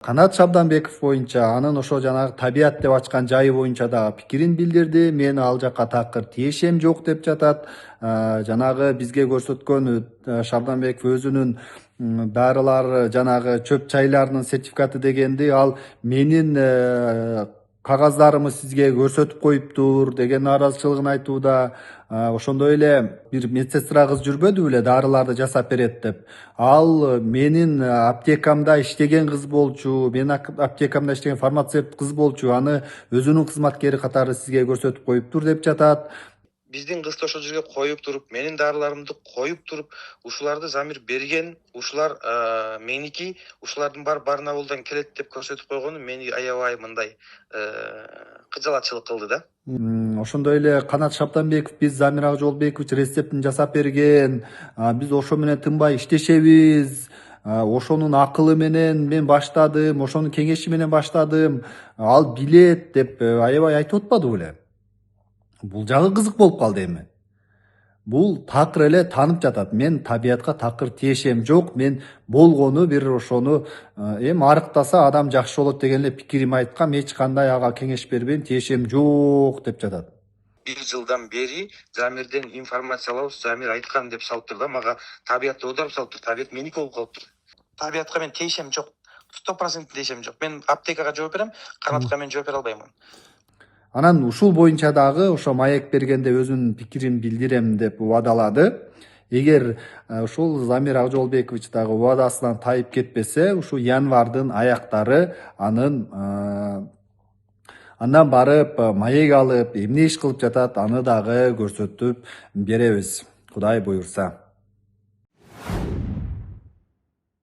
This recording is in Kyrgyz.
Канат Шабданбеков боюнча анын ошо жанагы табият деп ачкан жайы боюнча дагы пикирин билдирди. Мен ал жакка такыр тиешем жок деп жатат. Жанагы бизге көрсөткөн Шабданбеков өзүнүн дарылар жанагы чөп чайларынын сертификаты дегенди ал менин кагаздарымы сизге көрсөтүп коюптур деген нааразычылыгын айтууда. Ошондой эле бир медсестра кыз жүрбөдү беле дарыларды жасап берет деп. Ал менин аптекамда иштеген кыз болчу, менин аптекамда иштеген фармацевт кыз болчу, аны өзүнүн кызматкери катары сизге көрсөтүп коюптур деп жатат. Биздин кызды ошол жерге коюп туруп, менин дарыларымды коюп туруп, ушуларды Замир берген, ушулар меники, ушулардын баарын абылдан келет деп көрсөтүп койгону мени аябай мындай кыжалатчылык кылды да. Ошондой эле Канат Шабданбеков биз Замир Акжолбекович рецептин жасап берген, биз ошо менен тынбай иштешебиз. Ошонун акылы менен мен баштадым, ошонун кеңеши менен баштадым. Ал билет деп аябай айтып атпады беле? Бул жагы кызык болуп калды эми. Бул такыр эле таанып жатат. Мен табиятка такыр тиешем жок. Мен болгону бир ошону эми арыктаса адам жакшы болот деген эле пикирими айткам. Эч кандай ага кеңеш бербейм, тиешем жок деп жатат. 1 жылдан бери Замирден информация алабыз, Замир айткан деп салыптыр да, мага табиятты оодарып салыптыр. Табият меники болуп калыптыр. Табиятка мен тиешем жок. 100% тиешем жок. Мен аптекага жооп берем, Канатка мен жооп бере албаймын. Анан ушул боюнча дагы ошо маек бергенде өзүнүн пикирин билдирем деп убадалады. Эгер ушул Замир Акжолбекович дагы убадасынан тайып кетпесе, ушу январдын аяктары андан барып маек алып, эмне иш кылып жатат, аны дагы көрсөтүп беребиз. Кудай буйрса.